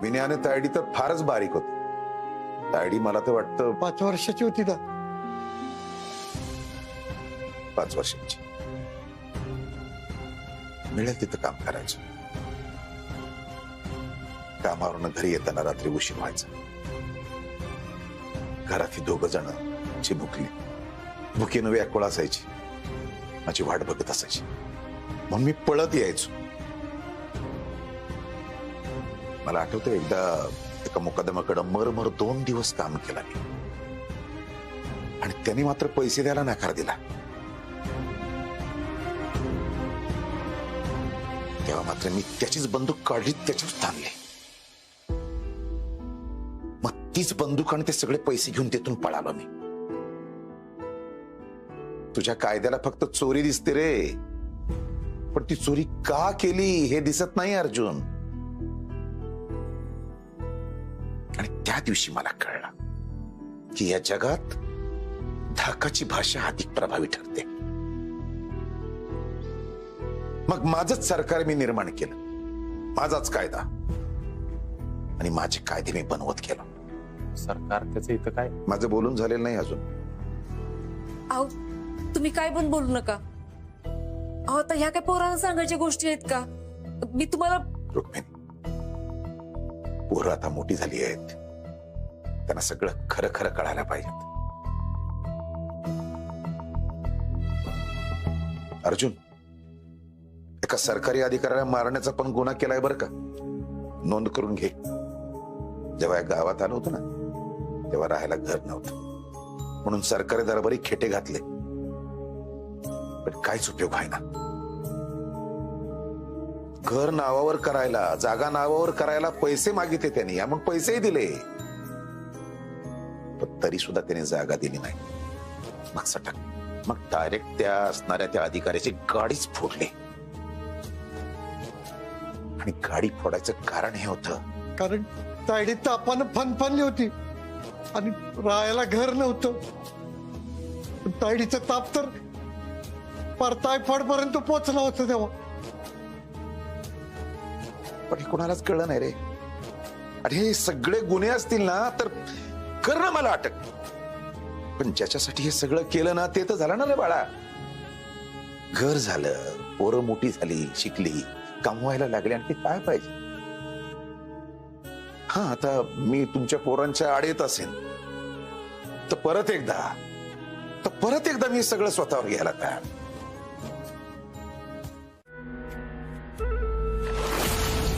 विनय आणि तायडी तर फारच बारीक होती. तायडी मला तर वाटतं 5 वर्षाची होती ना. 5 वर्षांची. मिळेल तिथं काम करायचं. कामावरून घरी येताना रात्री उशीर व्हायचा. घरात ही 2 जण चिमुकली भुकेनं व्याकुळ असायची. माझी वाट बघत असायची म्हणून मी पळत यायचो. मला आठवतं एकदा एका मुकदमाकडे मरमर 2 दिवस काम केलं मी आणि त्यांनी मात्र पैसे द्यायला नकार दिला. तेव्हा मात्र मी त्याचीच बंदूक काढली, त्याच्यावर थांबले. मग तीच बंदूक आणि ते सगळे पैसे घेऊन तिथून पळालो मी. तुझ्या कायद्याला फक्त चोरी दिसते रे, पण ती चोरी का केली हे दिसत नाही अर्जुन. आणि त्या दिवशी मला कळलं की या जगात धाकाची भाषा अधिक प्रभावी ठरते. मग माझंच सरकार मी निर्माण केलं, माझाच कायदा आणि माझे कायदे मी बनवत गेलो. सरकार त्याचं इथं काय? माझं बोलून झालेलं नाही अजून. अहो तुम्ही काय पण बोलू नका. अहो आता ह्या काय पोरांना सांगायच्या गोष्टी आहेत का? मी तुम्हाला रुक्मिणी, पोरं आता मोठी झाली आहेत, त्यांना सगळं खरं खरं कळायला पाहिजे. अर्जुन, एका सरकारी अधिकाऱ्याला मारण्याचा पण गुन्हा केलाय बरं का. नोंद करून घे. जेव्हा या गावात आलो होतो ना तेव्हा राहायला घर नव्हतं म्हणून सरकारी दरबारी खेटे घातले, पण काहीच उपयोग आहे ना. घर नावावर करायला, जागा नावावर करायला पैसे मागितले त्यांनी, म्हणून पैसेही दिले, पण तरी सुद्धा त्याने जागा दिली नाही. मग सटक, मग डायरेक्ट त्या असणाऱ्या त्या अधिकाऱ्याची गाडीच फोडली. आणि गाडी फोडायचं कारण हे होतं कारण तायडी तापानं फनफनली होती आणि राहायला घर नव्हतं. पण तायडीचा ताप तर पार टायफॉइड पर्यंत पोहोचला होता तेव्हा. पण हे कोणालाच कळलं नाही रे. आणि हे सगळे गुन्हे असतील ना तर कर ना मला अटक, पण ज्याच्यासाठी हे सगळं केलं ना ते तर झालं ना रे बाळा. घर झालं, पोरं मोठी झाली, शिकली, कमवायला लागली, आणि ते काय पाहिजे. हा, आता मी तुमच्या पोरांच्या आडेत असेन तर परत एकदा मी सगळं स्वतःवर घ्यायला तयार.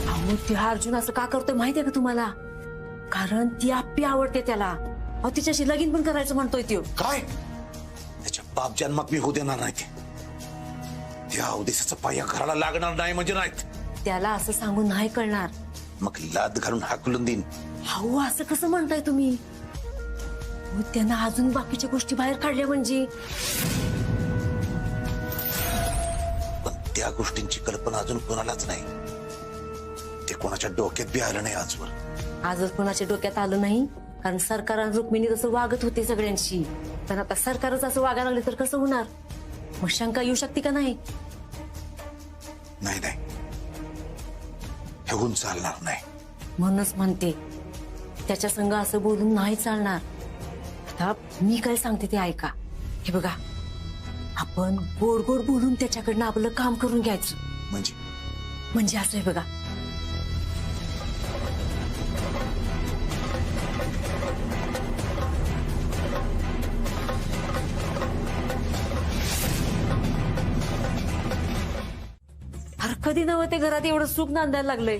अहो ती अर्जुन असं का करतोय माहितीये का तुम्हाला? कारण ती आप्पी आवडते त्याला. अहो तिच्याशी लगीन पण करायचं म्हणतोय त्यो. काय? त्याच्या बाप जन्मात मी होऊ देणार नाही. त्या अवदेशाचा पाया घराला लागणार नाही म्हणजे नाहीत. त्याला असं सांगून नाही कळणार. मग लाद घालून हाकलून देईन. अहो असं कसं म्हणताय तुम्ही? अहो, त्यानं अजून बाकीच्या गोष्टी बाहेर काढल्या म्हणजे. पण त्या गोष्टींची कल्पना अजून कोणालाच नाही. ते कोणाच्या डोक्यात बी आलं नाही आजवर. आजच कोणाच्या डोक्यात आलं नाही, कारण सरकार रुक्मिणी तसं वागत होते सगळ्यांशी. पण आता सरकारच असं वागायला लागले तर कसं होणार? मग शंका येऊ शकते का नाही? नाही, हे होऊन चालणार नाही. म्हणूनच म्हणते त्याच्या संग असं बोलून नाही चालणार. आता मी काय सांगते ते ऐका. हे बघा, आपण गोड गोड बोलून त्याच्याकडनं आपलं काम करून घ्यायचं. म्हणजे असं आहे बघा, अरे कधी नव्हते घरात एवढं सुख नांदायला लागलंय.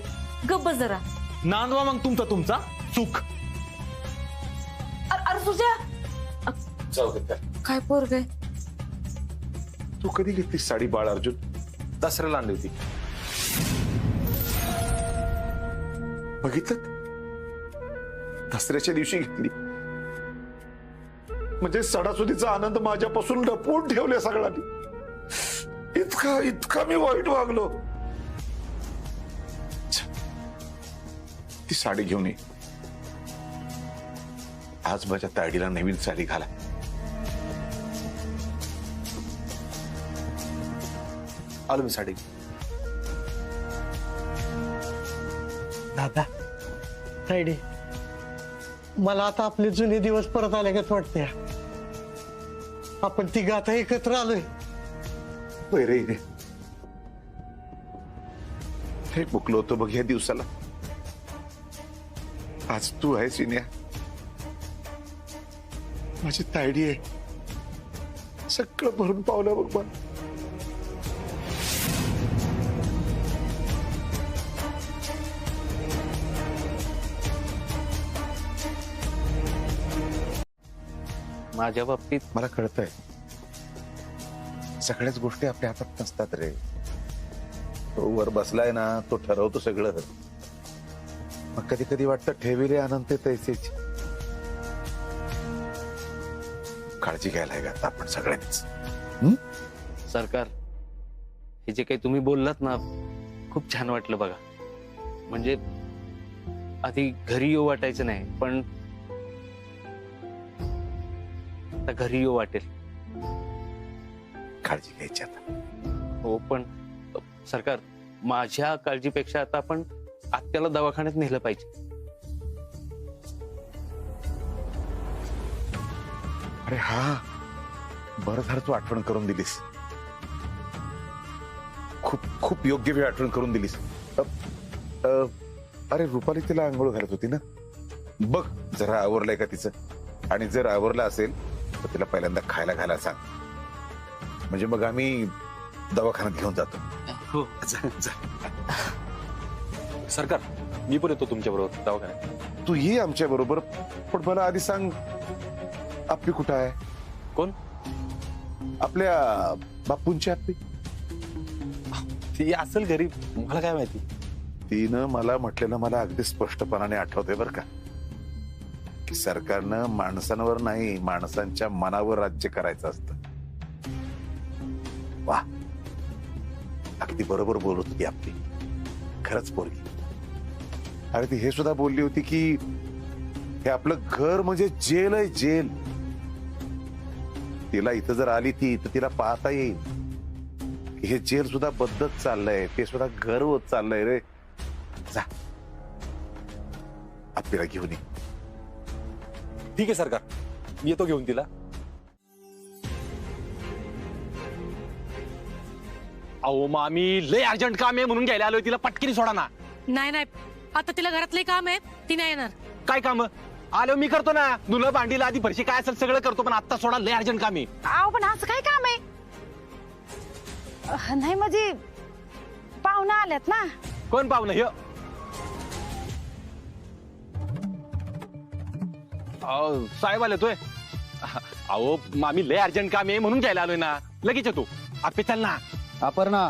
गप्प बस जरा. नांदवा मग तुमचा सुख. अरे तुझ्या काय पोरग आहे? तू कधी घेतलीस साडी बाळ अर्जुन? दसऱ्याला आणली होती. बघितलं, दसऱ्याच्या दिवशी घेतली. म्हणजे सणासुदीचा आनंद माझ्यापासून लपवून ठेवले सगळ्यांनी. इतका मी वाईट वागलो. ती साडी घेऊन ये. आज माझ्या तायडीला नवीन साडी घाला. आलो मी साडी. दादा तायडे, मला आता आपले जुने दिवस परत आल्यागत वाटते. आपण तिघ आता एकत्र आलोय. होय रे, हे मुकलो होतो बघ या दिवसाला. आज तू आहेस इन्या, माझी तायडी आहे. सगळं भरून पावलं बघ मला. माझ्या बाबतीत मला कळतंय, सगळ्याच गोष्टी आपल्या हातात नसतात रे. तो वर बसलाय ना, तो ठरवतो सगळं. मग कधी कधी वाटतं ठेविले अनंत तैसेच. काळजी घ्यायला हवी आता आपण सगळ्यांनीच. सरकार, हे जे काही तुम्ही बोललात ना, खूप छान वाटलं बघा. म्हणजे आधी घरी येऊ वाटायचं नाही, पण आता घरी येऊ वाटेल. काळजी घ्यायची आता. हो, पण सरकार, माझ्या काळजीपेक्षा आता आपण आत्याला दवाखान्यात नेलं पाहिजे. अरे हा, बरं झालं तू आठवण करून दिलीस. खूप खूप योग्य वेळ आठवण करून दिलीस. अरे रुपाली तिला आंघोळ घालत होती ना, बघ जरा आवरलंय का तिचं. आणि जर आवरलं असेल तर तिला पहिल्यांदा खायला घाला सांग, म्हणजे मग आम्ही दवाखान्यात घेऊन जातो. हो. सरकार, मी पण येतो तुमच्या बरोबर दवाखान्यात. तू ये आमच्या बरोबर, पण मला आधी सांग, आपली कुठं आहे? कोण? आपल्या बापूंची आपली. ती असेल घरी, मला काय माहिती. तिनं मला म्हटलेलं मला अगदी स्पष्टपणाने आठवतंय बरं का, की सरकारनं माणसांवर नाही, माणसांच्या मनावर राज्य करायचं असतं. वा, अगदी बरोबर बोलत होती आपली. खरंच पोरगी. अरे ती हे सुद्धा बोलली होती की हे आपलं घर म्हणजे जेल आहे, जेल. तिला इथं जर आली ती तर तिला पाहता येईल हे जेल सुद्धा बदलत चाललंय, ते सुद्धा घर होत चाललंय रे. जा, आपल्याला घेऊन ये. ठीक आहे सरकार, मी येतो घेऊन तिला. अहो मामी, लय अर्जंट काम आहे म्हणून घ्यायला आलोय तिला. पटकीने सोडा ना. नाही नाही, आता तिला घरातले काम आहे, ती नाही येणार. काय काम? आलो मी करतो ना. नुलं भांडीला आधी फरशी काय असेल सगळं करतो, पण आता सोडा, लय अर्जंट काम आहे. आव पण असं काय काम आहे? नाही म्हणजे पाहुणा आल्यात ना. कोण पाहुणं हे? साहेब आले तोय. अहो मामी, लय अर्जंट काम आहे म्हणून घ्यायला आलोय ना. लगेच येतो. आपे चल ना. अपर्णा,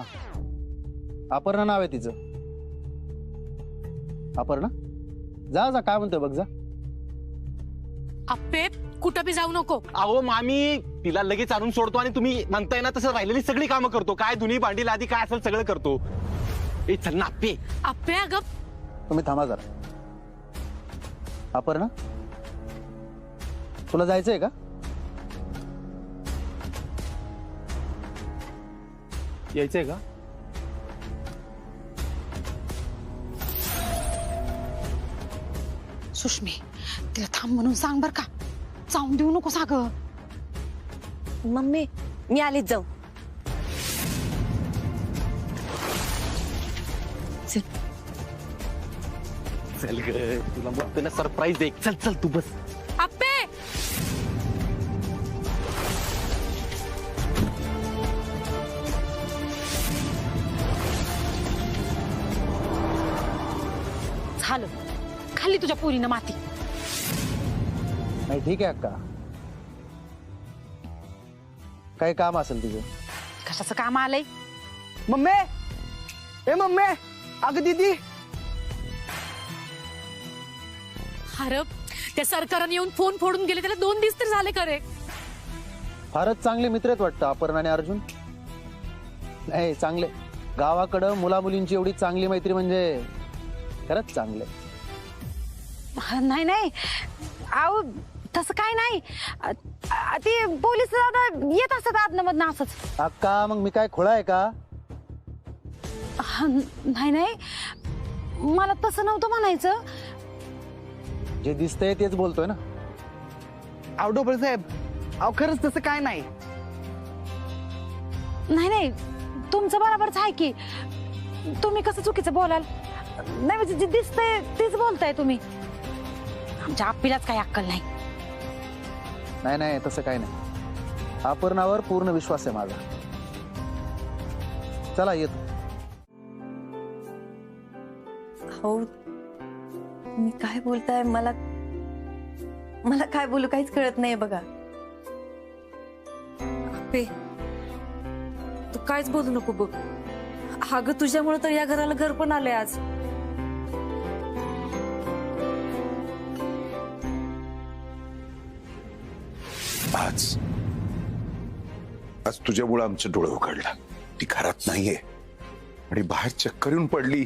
अपर्णा नाव आहे तिचं. अपर्णा, जा जा, काय म्हणतोय बघ, जा. आप्पे, कुठं बी जाऊ नको. अहो मामी, तिला लगेच आणून सोडतो आणि तुम्ही म्हणताय ना तसं राहिलेली सगळी कामं करतो. काय धुनी भांडीला आधी काय असेल सगळं करतो. ए चल ना आपे. आप्पे अगं, तुम्ही थांबा जरा. अपर्णा, तुला जायचंय का? यायचंय का? सुष्मी, तिला थांब म्हणून सांग बर का. जाऊन देऊ नको सागं. मम्मी मी आलीच जाऊ. चल ग, तुला मग ना सरप्राईज दे. चल चल तू बस. आप्पे, झालं, खाल्ली तुझ्या पोरीनं माती. नाही ठीक आहे अक्का, काही काम असेल तुझं. कशाचं काम आलंय? मम्मी, ए मम्मी, अगं दीदी. अरे त्या सरकारने येऊन फोन फोडून गेले, त्याला 2 दिवस तर झाले करे. फारच चांगले मित्र आहेत वाटतं अपर्णा आणि अर्जुन. नाही चांगले, गावाकडं मुला मुलींची एवढी चांगली मैत्री म्हणजे खरंच चांगले. नाही नाही, आव तसं काय नाही. ते पोलीस दादा येत असतात आदनमधनं असंच. अक्का, मग मी काय खोळा आहे का? नाही नाही, मला तसं नव्हतं म्हणायचं. जे दिसतंय तेच बोलतोय ना. अहो डोबळे साहेब, अहो खरंच तसं काय नाही. नाही नाही, तुमचं बरोबरच आहे की. तुम्ही कसं चुकीचं बोलाल? नाही म्हणजे जे दिसतंय तेच बोलताय तुम्ही. आमच्या आप्पीलाच काही अक्कल नाही. नाही नाही, तसं काय नाही. अपर्णावर पूर्ण विश्वास आहे माझा. चला येतो. हो, मी काय बोलताय? मला काय बोलू काहीच कळत नाही बघा. अप्पे, तू काहीच बोलू नको बघ. अगं तुझ्यामुळे तर या घराला घर पण आलंय आज. आज आज तुझ्यामुळे आमचं डोळं उघडलं. ती घरात नाहीये आणि बाहेर चक्कर येऊन पडली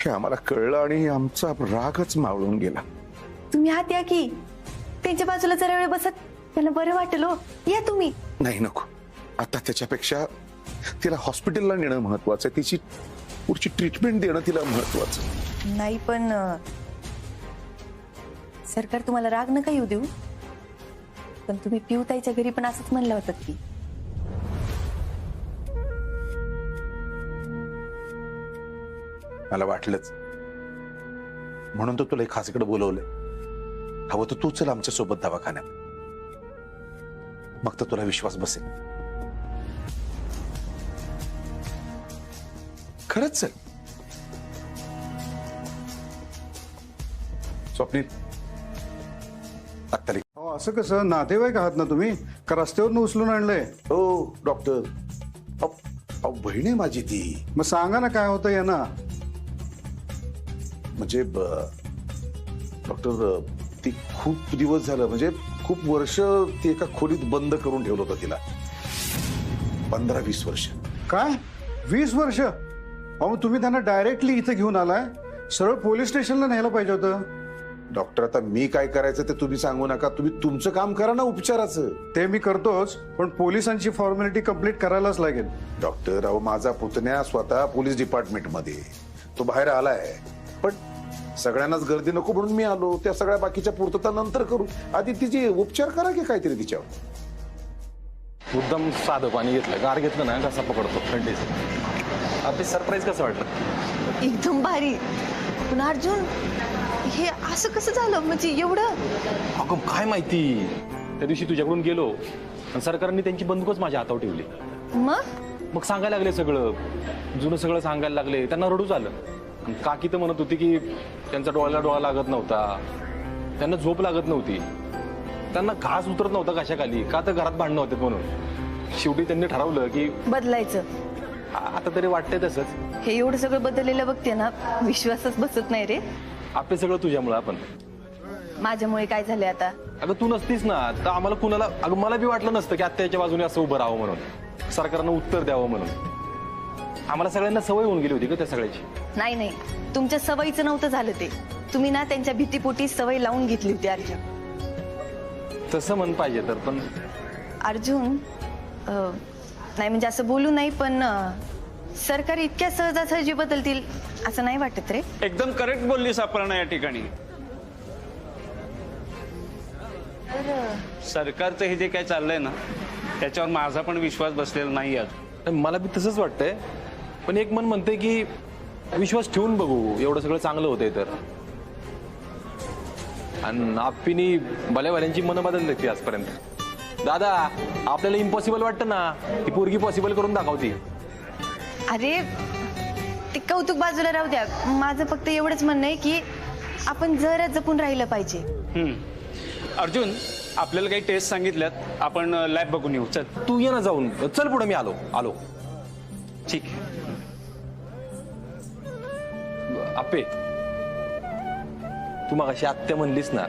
हे आम्हाला कळलं आणि आमचा रागच मावळून गेला. तुम्ही आत या की. त्यांच्या बाजूला जरा वेळ बसत त्यांना बरं वाटेल हो. या तुम्ही. नाही नको, आता त्याच्यापेक्षा तिला हॉस्पिटलला नेणं महत्वाचं आहे. तिची पुढची ट्रीटमेंट देणं तिला महत्वाचं. नाही पण सरकार तुम्हाला राग नका येऊ देऊ. पण तुम्ही पिऊताईच्या घरी पण असंच म्हणलं होतं की. मला वाटलंच, म्हणून तर तुला खासकडे बोलवलंय. हवं तर तू चल आमच्या सोबत दवाखान्यात, मग तर तुला विश्वास बसेल. खरंच चल. स्वप्नील आत्ताली. अहो, असं कसं? नातेवाईक आहात ना तुम्ही? का रस्त्यावरून उचलून आणलंय? हो डॉक्टर. बहीण आहे माझी ती. मग सांगा ना काय होतं यांना. म्हणजे डॉक्टर, ती खूप दिवस झालं, म्हणजे खूप वर्ष ती एका खोलीत बंद करून ठेवलं होतं तिला. 15-20 वर्ष. काय 20 वर्ष? अहो मग तुम्ही त्यांना डायरेक्टली इथं घेऊन आलाय. सरळ पोलीस स्टेशनला न्यायला पाहिजे होतं. डॉक्टर, आता मी काय करायचं ते तुम्ही सांगू नका. तुम्ही तुमचं काम करा ना उपचाराचं. ते मी करतोच, पण पोलिसांची फॉर्मॅलिटी कंप्लीट करायलाच लागेल. डॉक्टर, अहो माझा पुतण्या स्वतः पोलीस डिपार्टमेंट मध्ये, तो बाहेर आलाय. पण सगळ्यांनाच गर्दी नको म्हणून मी आलो. त्या सगळ्या बाकीच्या पूर्तता नंतर करू. आधी तिचे उपचार करा की काहीतरी तिच्यावर. मुद्दाम साधं पाणी घेतलं, गार घेतलं ना कसा पकडतो थंडीच. आपली सरप्राईज कसं वाटलं? एकदम भारी. पण अर्जुन, हे असं कसं झालं? म्हणजे एवढं? अगं काय माहिती, त्या दिवशी तुझ्याकडून गेलो आणि सरकारने त्यांची बंदूकच माझ्या हातावर ठेवली. मग सांगायला लागले सगळं, जुनं सगळं सांगायला लागले. त्यांना रडूच आलं. आणि काकी तर म्हणत होती की त्यांचा डोळ्याला डोळा लागत नव्हता, त्यांना झोप लागत नव्हती, त्यांना घास उतरत नव्हता कशाखाली, का तर घरात भांडणं होते म्हणून. शेवटी त्यांनी ठरवलं की बदलायचं. आता तरी वाटतंय तसंच. हे एवढं सगळं बदललेलं बघते ना, विश्वासच बसत नाही रे. आपले सगळं तुझ्यामुळे. आपण माझ्यामुळे काय झाले आता? अगं तू नसतीस ना तर आम्हाला कुणाला, अगं मला बी वाटलं नसतं की आत्याच्या बाजूने असं उभं राहावं म्हणून, सरकारनं उत्तर द्यावं म्हणून. आम्हाला सगळ्यांना सवय होऊन गेली होती का त्या सगळ्याची. नाही नाही, तुमच्या सवयीचं नव्हतं झालं ते. तुम्ही ना त्यांच्या भीतीपोटी सवय लावून घेतली होती अर्जुन. तसं म्हण पाहिजे तर. पण अर्जुन, नाही म्हणजे असं बोलू नाही, पण सरकार इतक्या सहजासहजी बदलतील असं नाही वाटत रे. एकदम करेक्ट बोललीस अपर्णा या ठिकाणी. सरकारचं हे जे काय चाललंय ना, त्याच्यावर माझा पण विश्वास बसलेला नाही अजून. मला बी तसंच वाटतंय. पण एक मन म्हणते की विश्वास ठेवून बघू, एवढं सगळं चांगलं होतंय तर. आणि आप्पीनी भल्यावाल्यांची मनं बदलली ती आजपर्यंत. दादा, आपल्याला इम्पॉसिबल वाटतं ना, ती पोरगी पॉसिबल करून दाखवती. अरे ते कौतुक बाजूला राहू द्या. माझं फक्त एवढंच म्हणणं आहे की आपण जरा जपून राहिलं पाहिजे. अर्जुन, आपल्याला काही टेस्ट सांगितल्यात, आपण लॅब बघून येऊ. चल तू ये ना जाऊन. चल पुढे, मी आलो. ठीक. आप्पे, तू मग अशी आत्या म्हणलीस ना,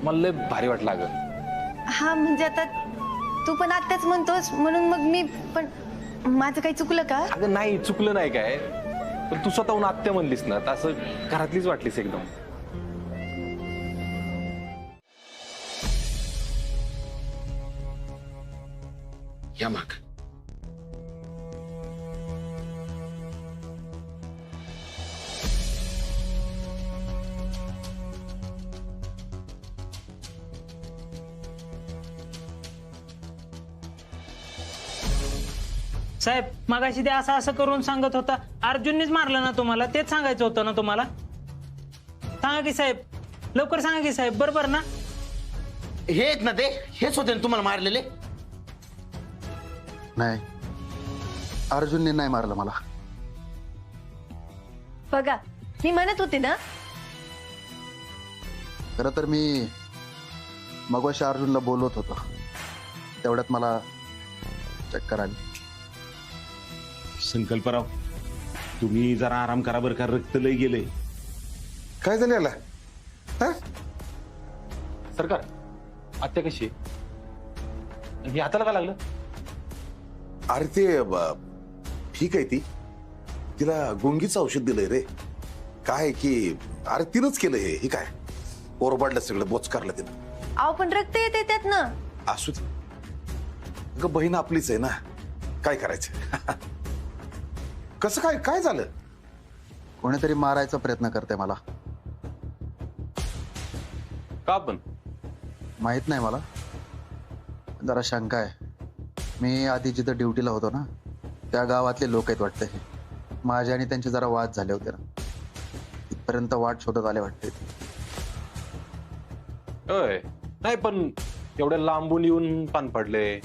मला लय भारी वाटलं. अगं हा म्हणजे आता तू पण आत्ताच म्हणतोस म्हणून मग मी पण. माझं काही चुकलं का? अगं नाही, चुकलं नाही काय. पण तू स्वतःहून आत्या म्हणलीस ना, तर असं घरातलीच वाटलीस एकदम. या माग. साहेब मगाशी ते असं असं करून सांगत होता, अर्जुननेच मारलं ना तुम्हाला, तेच सांगायचं होतं ना तुम्हाला. सांगा की साहेब, लवकर सांगा की साहेब, बरोबर ना? हे आहेत ना ते, हेच होते ना तुम्हाला मारलेले? नाही, अर्जुनने नाही मारलं मला. बघा मी म्हणत होते ना. खरं तर मी मगाशी अर्जुनला बोलवत होतो, तेवढ्यात मला चक्कर आली. संकल्पराव, तुम्ही जरा आराम करा बरं का, रक्त लय गेले. काय झालं याला? हा? सरकार, आत्या कशी आहे? आणि हाताला काय लागलं? अरे ते ठीक आहे, तिला गुंगीचं औषध दिलंय रे. काय की अरे तिनंच केलं हे काय ओरबाडलं सगळं, बोचकारलं तिनं. अहो पण रक्त येते त्यात ना. असू दे अगं, बहीण आपलीच आहे ना, काय करायचं. कसं काय काय झालं? कोणीतरी मारायचा प्रयत्न करते मला. का पण? माहित नाही मला, जरा शंका आहे. मी आधी जिथं ड्युटीला होतो ना, त्या गावातले लोक आहेत वाटतं हे. माझ्या आणि त्यांचे जरा वाद झाले होते ना, इथपर्यंत वाट शोधत आले वाटते. होय, नाही पण एवढ्या लांबून येऊन पान पडले,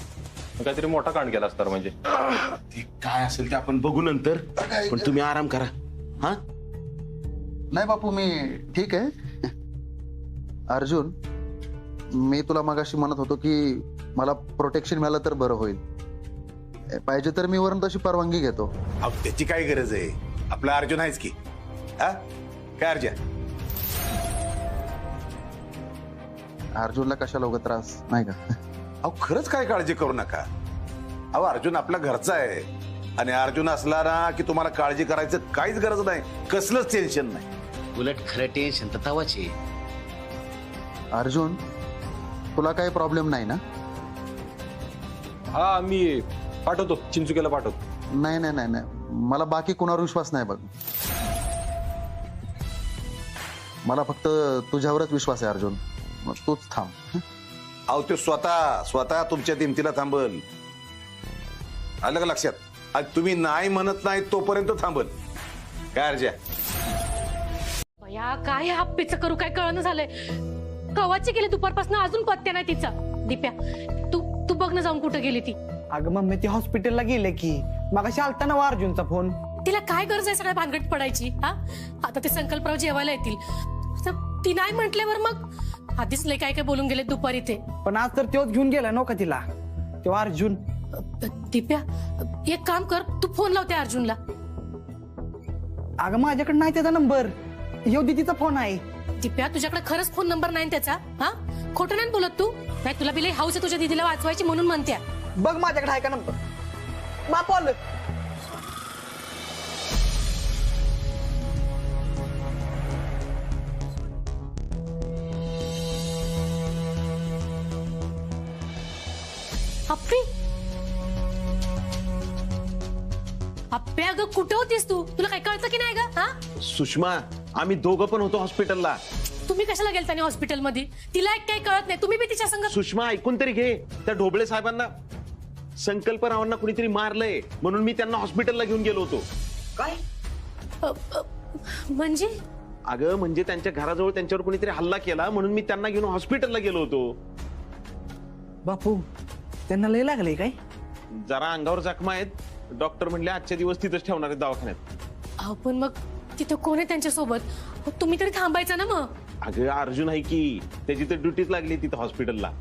काहीतरी मोठा कांड केला असणार म्हणजे. ते काय असेल ते आपण बघू नंतर, पण तुम्ही आराम करा. हा नाही बापू, मी ठीक आहे. अर्जुन, मी तुला मगाशी म्हणत होतो की मला प्रोटेक्शन मिळालं तर बरं होईल. पाहिजे तर मी वरून तशी परवानगी घेतो. अहो त्याची काय गरज आहे, आपला अर्जुन आहेच की. हा काय अर्जुन? अर्जुनला कशाला उगा त्रास नाही का? अहो खरंच काय काळजी करू नका. अहो अर्जुन आपला घरचा आहे, आणि अर्जुन असला ना की तुम्हाला काळजी करायचं काहीच गरज नाही, कसलंच टेन्शन नाही. उलट खरं टेन्शन तर तवाचे. अर्जुन, तुला काही प्रॉब्लेम नाही ना? हा मी पाठवतो, चिंचुक्याला पाठवतो. नाही नाही नाही नाही, मला बाकी कोणावर विश्वास नाही बघ. मला फक्त तुझ्यावरच विश्वास आहे अर्जुन, मग तूच थांब. अहो तो स्वतः तुमच्या दिमतीला थांबल. आलं का लक्षात? आज तुम्ही नाही म्हणत नाही तोपर्यंत थांबल. काय अर्जा? या काय हप्पीचं करू काय कळणं झालंय. कवाची गेली दुपारपासून, अजून पत्त्या नाही तिचा. दिप्या, तू बघ ना जाऊन कुठं गेली ती. अगं मम्मी, ती हॉस्पिटलला गेले की. मगाशी आलता ना अर्जुनचा फोन. तिला काय गरज आहे सगळ्या भानगडीत पडायची? हा आता ते संकल्पराव जेवायला येतील, आता ती नाही म्हटल्यावर मग आधीच लय काय काय बोलून गेले दुपारी ते. पण आज तर तोच घेऊन गेला नका तिला, तेव्हा अर्जुन. दिप्या, एक काम कर, तू फोन लावते अर्जुनला. अगं माझ्याकडे नाही त्याचा नंबर, येऊ दे तिचा फोन आहे. दिप्या, तुझ्याकडे खरंच फोन नंबर नाही त्याचा? हा खोटं नाही बोलत तू? नाही तुला बिले हाऊस आहे तुझ्या दीदीला वाचवायची म्हणून म्हणत्या. बघ माझ्याकडे आहे का नंबर. बापू आलं. अप्पी, अप्पे अगं कुठं होतीस तू? तुला काय कळतं की नाही ग? हा सुषमा, आम्ही दोघं पण होतो हॉस्पिटलला. तुम्ही कशाला गेलता नाही हॉस्पिटलमध्ये? तिला एक काही कळत नाही, तुम्ही बी तिच्या संग. सुषमा ऐकून तरी घे, त्या ढोबळे साहेबांना संकल्परावांना कुणीतरी मारलंय म्हणून मी त्यांना हॉस्पिटलला घेऊन गेलो होतो. काय? म्हणजे? अगं म्हणजे त्यांच्या घराजवळ त्यांच्यावर कुणीतरी हल्ला केला म्हणून मी त्यांना घेऊन हॉस्पिटलला गेलो होतो. बापू, त्यांना लय लागले काय? जरा अंगावर जखमा आहेत, डॉक्टर म्हणले आजच्या दिवस तिथंच ठेवणार आहेत दवाखान्यात. अहो पण मग तिथं कोण आहे त्यांच्या सोबत? तुम्ही तरी थांबायचं ना मग. अगं अर्जुन आहे की, त्याची तर ड्युटीच लागली तिथं हॉस्पिटलला.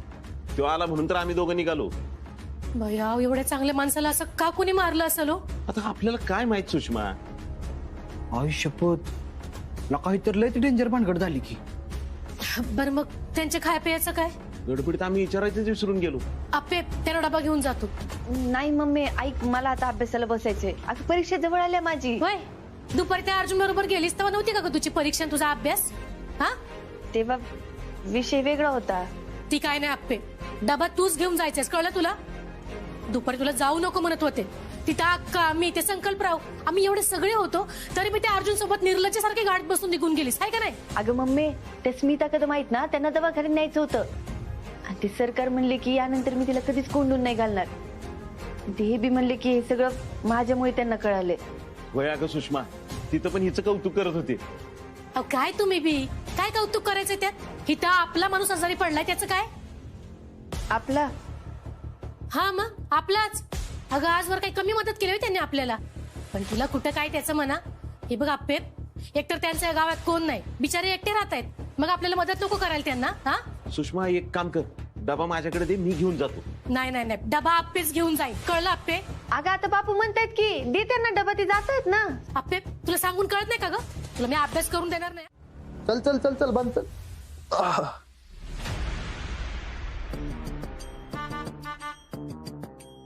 तो आला म्हणून तर आम्ही दोघं निघालो. भैया, एवढ्या चांगल्या माणसाला असं का कोणी मारलं असेल? आता आपल्याला काय माहित सुषमा. आयुष्यपत काही तर लय डेंजर भानगड झाली की. बरं मग त्यांच्या खाय प्यायचं काय? गडबडीत आम्ही विचारायचंच विसरून गेलो. आपे त्याला डबा घेऊन जातो. नाही मम्मी, ऐक, मला आता अभ्यासाला बसायचंय. आता परीक्षा जवळ आल्या माझी. होय, दुपारी त्या अर्जुन बरोबर गेलीस तेव्हा नव्हती का ग तुझी परीक्षा, तुझा अभ्यास? हा तेव्हा विषय वेगळा होता. ती काय नाही आप्पे, डबा तूच घेऊन जायचंस, कळलं तुला? दुपारी तुला जाऊ नको म्हणत होते. तिथं अक्का, मी, ते संकल्पराव, आम्ही एवढे सगळे होतो तरी मी त्या अर्जुन सोबत निर्लज्जासारखे गाडीत बसून निघून गेलीस, हाय का नाही? अगं मम्मी, त्या स्मिता कदम माहित ना, त्यांना दवाखान्यात न्यायचं होतं. आणि ते सरकार म्हणले की यानंतर मी तिला कधीच कोंडून नाही घालणार. ते बी म्हणले की हे सगळं माझ्यामुळे त्यांना कळाले. होय अगं सुषमा, तिथं पण हिचं कौतुक करत होते. अहो काय तुम्ही बी काय कौतुक करायचं त्यात? इथं आपला माणूस आजारी पडलाय त्याचं काय? आपला हा मग आपलाच. अगं आजवर काही कमी मदत केली होती त्यांनी आपल्याला, पण तुला कुठं काय त्याचं म्हणा. हे बघ आप्पे, एकतर त्यांच्या गावात कोण नाही, बिचारे एकटे राहत आहेत, मग आपल्याला मदत नको करायला त्यांना? हा सुषमा एक काम कर, डबा माझ्याकडे दे, मी घेऊन जातो. नाही नाही नाही, डबा आप्पेच घेऊन जाईल, कळलं आप्पे? अगं आता बापू म्हणतायत की दे त्यांना डबा, ते जात आहेत ना. आप्पे तुला सांगून कळत नाही का ग? तुला मी अभ्यास करून देणार नाही. चल चल चल चल बंद चल.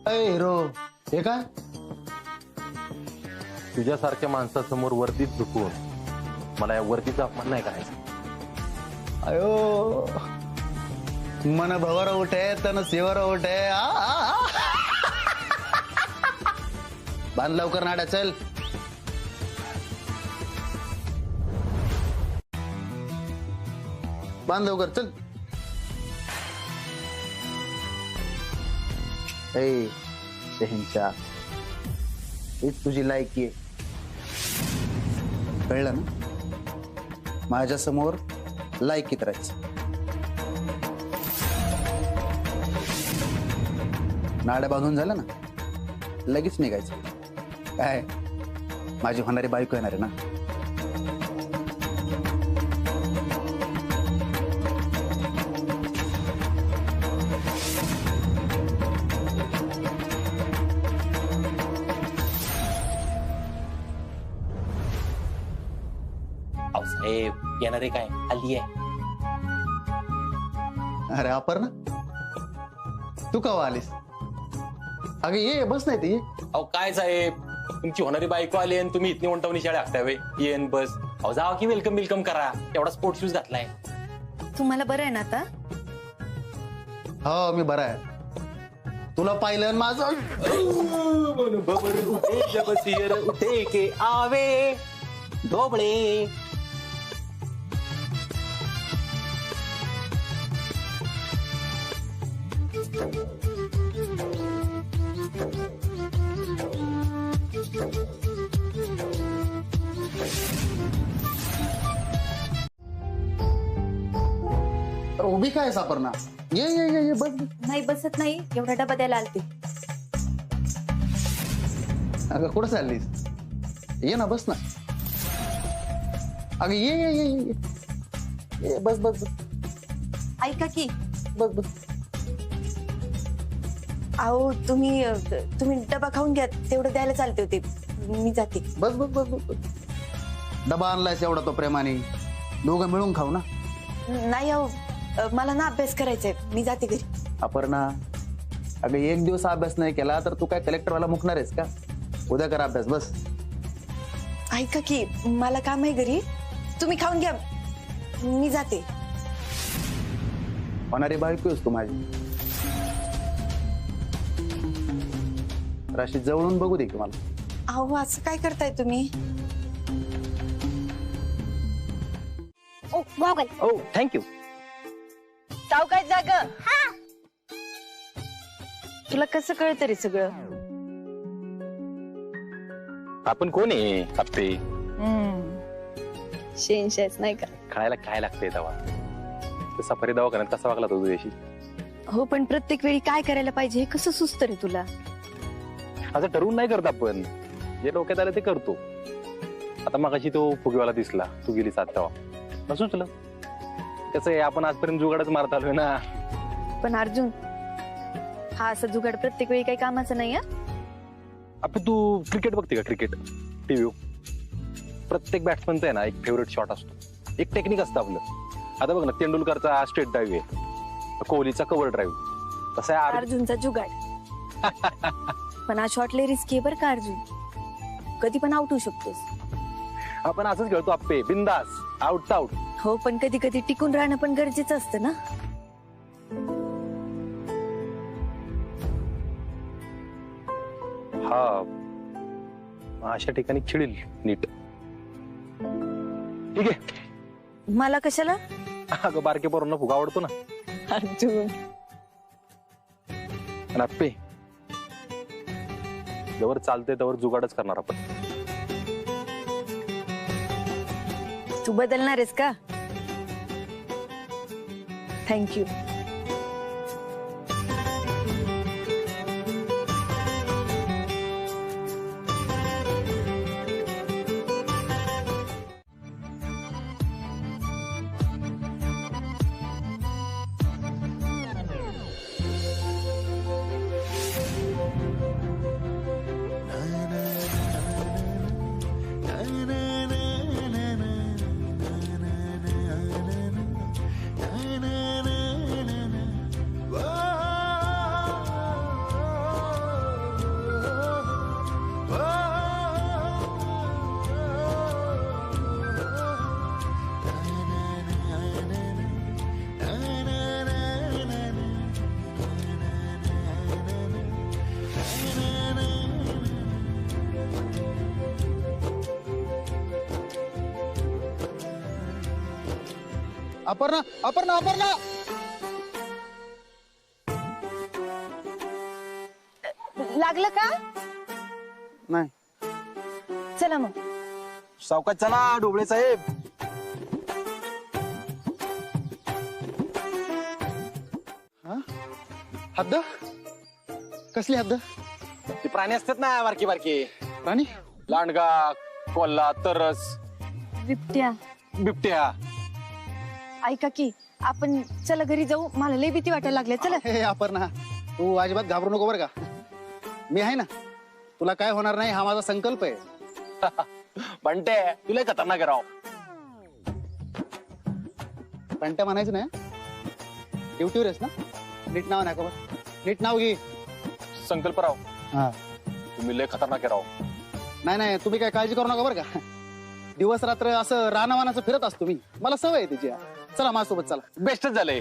अय हिरो, हे काय? तुझ्यासारख्या माणसासमोर वर्दीत झुकून मला या वर्दीचा अपमान नाही करायचा. अयो मन भवर उठे तन शिवर उठे. बांध लवकर नाड्या, चल. बांध लवकर, चल. ए शहनशाह, हीच तुझी लायकी आहे, कळलं ना? माझ्या समोर लायकीत राहायचं. नाड्या बांधून झालं ना, लगेच निघायचं. काय माझी होणारी बायको येणार आहे ना. साहेब येणार आहे काय? आली आहे. अरे अपर्णा, तू कवा आलीस? अगं ये, बस नाही ती. अहो काय साहेब, तुमची होणारी बायको आली आणि तुम्ही इथनी उंटावणी शाळा हाकताय. येन बस. अहो जावा की वेलकम वेलकम करा. एवढा स्पोर्ट शूज घातलाय. तुम्हाला बरं आहे ना आता? हो मी बरा आहे. तुला पाहिलं माझं उठे के आवे ढोबळे. उभी काय सापडना? ये ये ये ये, बस. नाही बसत नाही, एवढा डबा द्यायला आलते. अगं कुठं चाललीस? ये ना, बस ना. अगं ये ये ये ये ये, बस बस बस. ऐका की, बस बस. अहो तुम्ही डबा खाऊन घ्या, तेवढं द्यायला चालते होते. मी जाते. बस बस बस बस बस. डबा आणलायस एवढा तो प्रेमाने, दोघं मिळून खाऊ ना. नाही अहो, मला ना अभ्यास करायचाय, मी जाते घरी. अपर्णा, अगं एक दिवस अभ्यास नाही केला तर तू काय कलेक्टरवाला मुकणार आहेस का? उद्या कर अभ्यास, बस. ऐका की, मला काम आहे घरी, तुम्ही खाऊन घ्या, मी जाते. होणारी बायको आहेस तू माझी. राशी जवळून बघू दे की मला. अहो असं काय करताय तुम्ही? ओ थँक्यू. सावकाश जाग. तुला कसं कळतं रे सगळं? आपण कोण आहे आप्पे? शेनशायच नाही का? खायला काय लागतंय तेव्हा? सफारी दवाखान्यात कसा वागला तो तुझ्याशी? हो पण प्रत्येक वेळी काय करायला पाहिजे हे कसं सुचतं रे तुला? असं ठरवून नाही करत आपण, जे डोक्यात आलं ते करतो. आता मगाशी तो फुगीवाला दिसला, तू गेली सात तेव्हा सुचलं. कसं आहे, आपण आजपर्यंत जुगाडच मारत आलोय ना. पण अर्जुन, हा असं जुगाड प्रत्येक वेळी काही कामाचं नाही. आपण तू क्रिकेट बघते का? क्रिकेट टीव्ही प्रत्येक बॅट्समनचा आहे ना एक फेवरेट शॉट असतो, एक टेक्निक असतं आपलं. आता बघ ना, तेंडुलकरचा स्ट्रेट ड्राईव्ह आहे, कोहलीचा कव्हर ड्राईव्ह, तसा आहे अर्जुनचा जुगाड. पण हा शॉट लय रिस्की आहे बरं का अर्जुन, कधी पण आउट होऊ शकतोस. आपण असंच खेळतो आप्पे, बिंदास, आउट आउट. हो पण कधी कधी टिकून राहणं पण गरजेचं असतं ना. हा, अशा ठिकाणी खेळील नीट. ठीक आहे. मला कशाला? अगं बारके पोरांना फुगा आवडतो ना. अर्जुन आणि आप्पे, जवळ चालते त्यावर जुगाडच करणार आपण. तू बदलणार आहेस का? थँक्यू. अपर्णा अपर्णा अपर्णा लागलं का? नाही. चला मग. सावकाश चला ढोबळे साहेब. हद्द कसली हद्द? ते प्राणी असतात ना बारकी बारकी प्राणी? लांडगा, कोल्हा, तरस, बिबट्या. बिबट्या. ऐका की आपण चला घरी जाऊ, मला लय भीती वाटायला लागली. चला. हे अपर्णा तू अजिबात घाबरू नको बरं का, मी आहे ना, तुला काय होणार नाही हा माझा संकल्प आहे. बंटे तुला खतरनाक राव. बंट्या म्हणायचं नाही, ड्युटीवर आहेस ना? नीट नाव नाही का बरं, नीट नाव घे. संकल्पराव. हा. तुम्ही लय खतरनाक राव. नाही नाही तुम्ही काय काळजी करू नका बरं का, दिवस रात्र असं रानावानाचं फिरत असतो मी, मला सवय आहे त्याची. चला माझ्यासोबत चला. बेस्टच झालंय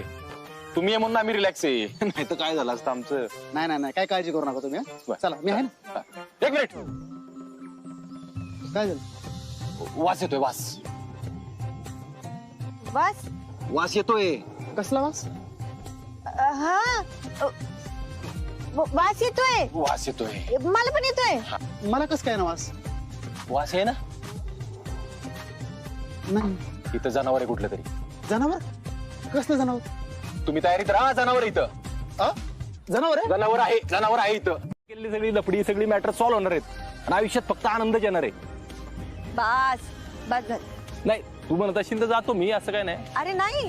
तुम्ही म्हणून आम्ही रिलॅक्स आहे, नाही तर काय झालं असतं आमचं. नाही नाही नाही काय काळजी करू नका तुम्ही. चला मी आहे ना. एक मिनिट. काय झालं? वास येतोय. वास वास? वास येतोय. कसला वास? हा वास येतोय. वास येतोय. मला पण येतोय. मला कस काय ना वास? वास आहे ना. नाही. इथं जनावर आहे कुठलं तरी. जनावर? कसलं जनावर? तुम्ही तयारीत राहा. जनावर इथं. जनावर आहे? जनावर आहे. जनावर आहे इथं. केलेली सगळी लपडी सगळी मॅटर सॉल्व्ह होणार आहेत आणि आयुष्यात फक्त आनंदच येणार आहे. बस बस झालं. नाही तू म्हणत असेल तर जातो मी, असं काय नाही. अरे नाही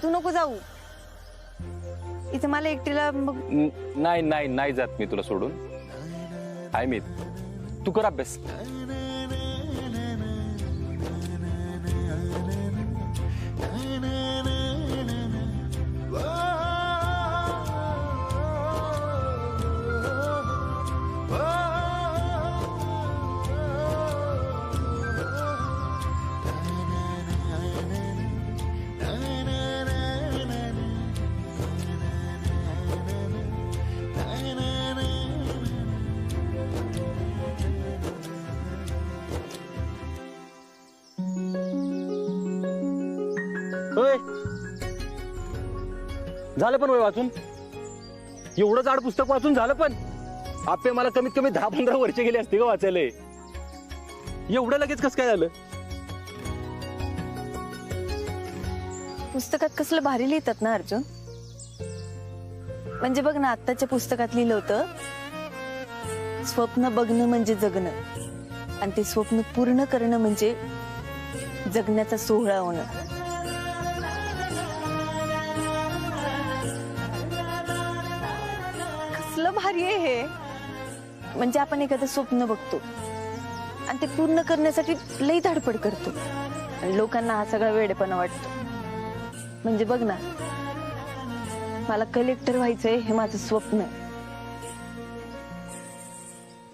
तू नको जाऊ, इथे मला एकटीला. मग नाही नाही नाही जात मी तुला सोडून. आहे मी. तू कर अभ्यास. झालं पण वय वाचून. एवढं जाड पुस्तक वाचून झालं पण. आपे मला कमीत कमी 10-15 वर्ष गेली असते का वाचायला. एवढं लगेच कसं काय झालं? पुस्तकात कसलं भारी लिहितात ना अर्जुन. म्हणजे बघ ना, आत्ताच्या पुस्तकात लिहिलं होतं, स्वप्न बघणं म्हणजे जगणं आणि ते स्वप्न पूर्ण करणं म्हणजे जगण्याचा सोहळा होणं. कसलं भारी आहे हे. म्हणजे आपण एखादं स्वप्न बघतो आणि ते पूर्ण करण्यासाठी लई धडपड करतो आणि लोकांना हा सगळा वेडेपणा वाटतो. म्हणजे बघ ना, मला कलेक्टर व्हायचंय हे माझं स्वप्न आहे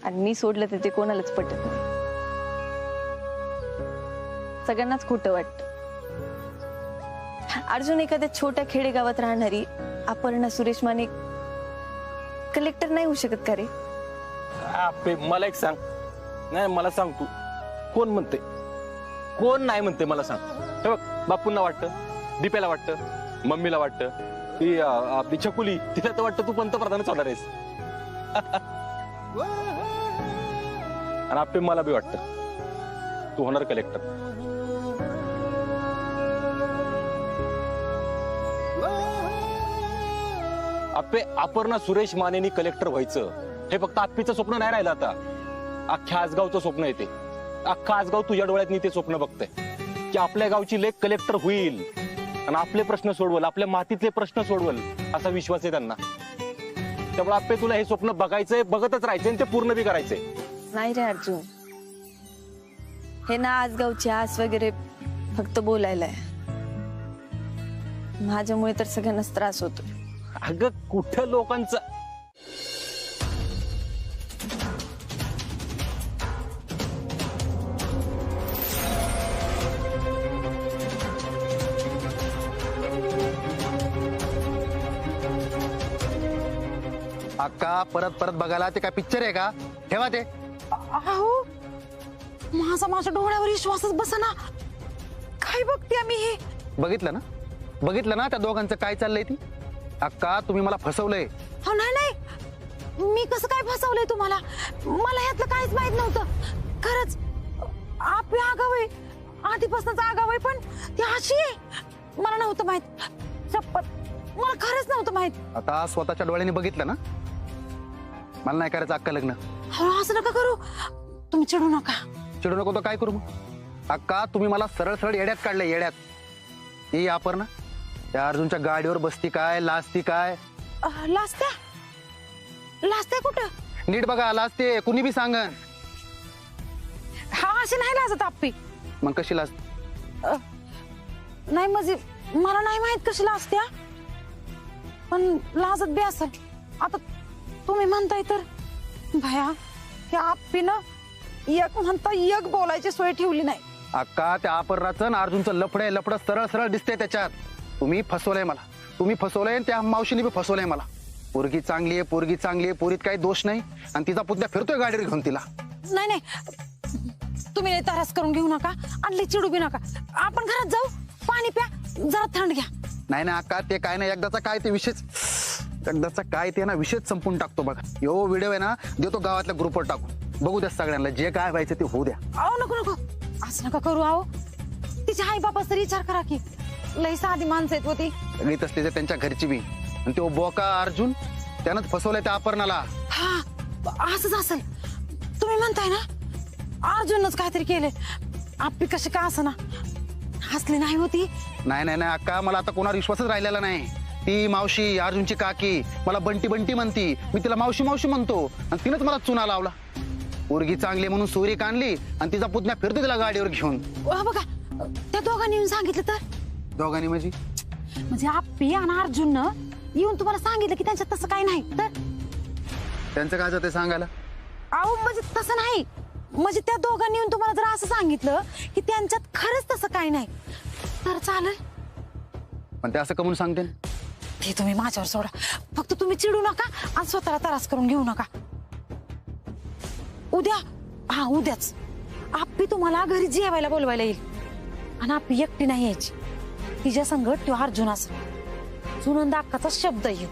आणि मी सोडलं तर ते कोणालाच पटत नाही. सगळ्यांनाच खोटं वाटतं. अर्जुन, एखाद्या छोट्या खेडेगावात राहणारी अपर्णा सुरेश माने कलेक्टर नाही होऊ शकत का रे? आपे मला एक सांग. नाही मला सांग तू, कोण म्हणते, कोण नाही म्हणते मला सांग. हे बघ, बापूंना वाटतं, दीपेला वाटतं, मम्मीला वाटतं, ती आपली छकुली, तिला तर वाटतं तू पंतप्रधानच होणार आहेस. आणि आपे मला बी वाटतं तू होणार कलेक्टर. आपे अपर्णा सुरेश मानेनी कलेक्टर व्हायचं हे फक्त आप्पीचं स्वप्न नाही राहिलं आता. अख्ख्या आसगावचं स्वप्न येते. अख्खा आसगाव तुझ्या डोळ्यातनी ते स्वप्न बघतंय की आपल्या गावची लेक कलेक्टर होईल आणि आपले प्रश्न सोडवल, आपल्या मातीतले प्रश्न सोडवल असा विश्वास आहे त्यांना. त्यामुळे आप्पे तुला हे स्वप्न बघायचंय, बघतच राहायचंय आणि ते पूर्ण बी करायचंय. नाही रे अर्जुन, हे ना आजगावची आस वगैरे फक्त बोलायला आहे. माझ्यामुळे तर सगळ्यांनाच त्रास होतो. अगं कुठं लोकांचं अक्का परत परत बघायला ते काय पिक्चर आहे का? ठेवा ते. अहो माझ्या डोळ्यावर विश्वासच बसना. काय बघते आम्ही हे? बघितलं ना त्या दोघांचं काय चाललंय ती. अक्का तुम्ही मला फसवलंय. हो नाही मी कसं काय फसवलंय तुम्हाला? मला यातलं काहीच माहित नव्हतं. खरंच आपली आगाव आहे, आधीपासूनच आगाव आहे, पण ती अशी आहे मला नव्हतं माहित. शपथ मला खरंच नव्हतं माहित. आता स्वतःच्या डोळ्यांनी बघितलं ना. मला नाही करायचं अक्का लग्न. हो असं नका करू. तुम्ही चिडू नका. चिडू नको तर काय करू मग? अक्का तुम्ही मला सरळ सरळ येड्यात काढलंय, येड्यात. ही अपर्णा त्या अर्जुनच्या गाडीवर बसती काय, लाजती काय? लाजते कुठं? नीट बघा, लाजते. कुणी बी सांगन. हा अशी नाही लाजत आप्पी. मग कशी लाज? नाही म्हणजे मला नाही माहित कशी लाजत्या, पण लाजत बी असेल. आता तुम्ही म्हणताय तर भया हे आप्पीनं एक म्हणता एक बोलायची सोय ठेवली नाही. अक्का त्या अपर्णाचं आणि अर्जुनचं लफडं सरळ सरळ दिसतंय त्याच्यात. तुम्ही फसवलंय मला. तुम्ही फसवलंय, त्या मावशीने बी फसवलंय मला. पोरगी चांगली आहे, पोरीत काही दोष नाही, आणि तिचा पुतण्या फिरतोय गाडीवर घेऊन तिला. नाही तुम्ही लय त्रास करून घेऊ नका आणि लय चिडू बी नका. आपण घरात जाऊ, पाणी प्या, जरा थंड घ्या. नाही अक्का ते काय नाही. एकदाचा काय ते ना विषयच संपून टाकतो बघा. यो व्हिडिओ आहे ना देतो गावातल्या ग्रुपवर टाकून. बघू द्या सगळ्यांना, जे काय व्हायचं ते होऊ द्या. अहो नको असं नका करू. अहो तिच्या आई बाबा तरी विचार करा की लई साधी माणसं आहेत होती. सगळी तसली तर त्यांच्या घरची बी. आणि तो बोका अर्जुन त्यानंच फसवलंय त्या अपर्णाला. हा असंच असेल. तुम्ही म्हणताय ना अर्जुनच काहीतरी केले. आपली कशी का असं ना हसली नाही होती. नाही अक्का मला आता कोणावर विश्वासच राहिलेला नाही. ती मावशी अर्जुनची काकी मला बंटी म्हणती. मी तिला मावशी म्हणतो, आणि तिनंच मला चुना लावला. पोरगी चांगली म्हणून सोयरी काढली, आणि तिचा पुतण्या फिरतो तिला गाडीवर घेऊन. बघा त्या दोघांनी येऊन सांगितलं तर. दोघांनी म्हणजे आप्पी आणि अर्जुननं येऊन तुम्हाला सांगितलं की त्यांच्यात तसं काही नाही तर? त्यांचं काय ते सांगायला? अहो म्हणजे तसं नाही. म्हणजे त्या दोघांनी येऊन तुम्हाला जर असं सांगितलं की त्यांच्यात खरंच तसं काही नाही तर चालेल. पण ते असं कमून सांगते? ते तुम्ही माझ्यावर सोडा. फक्त तुम्ही चिडू नका आणि स्वतःला त्रास करून घेऊ नका. उद्याच आप्पी तुम्हाला घरी जेवायला बोलवायला येईल, आणि आप्पी एकटी नाही यायची. तिच्या संगत तो अर्जुन असं सुनंदा अक्काचा शब्द येऊ.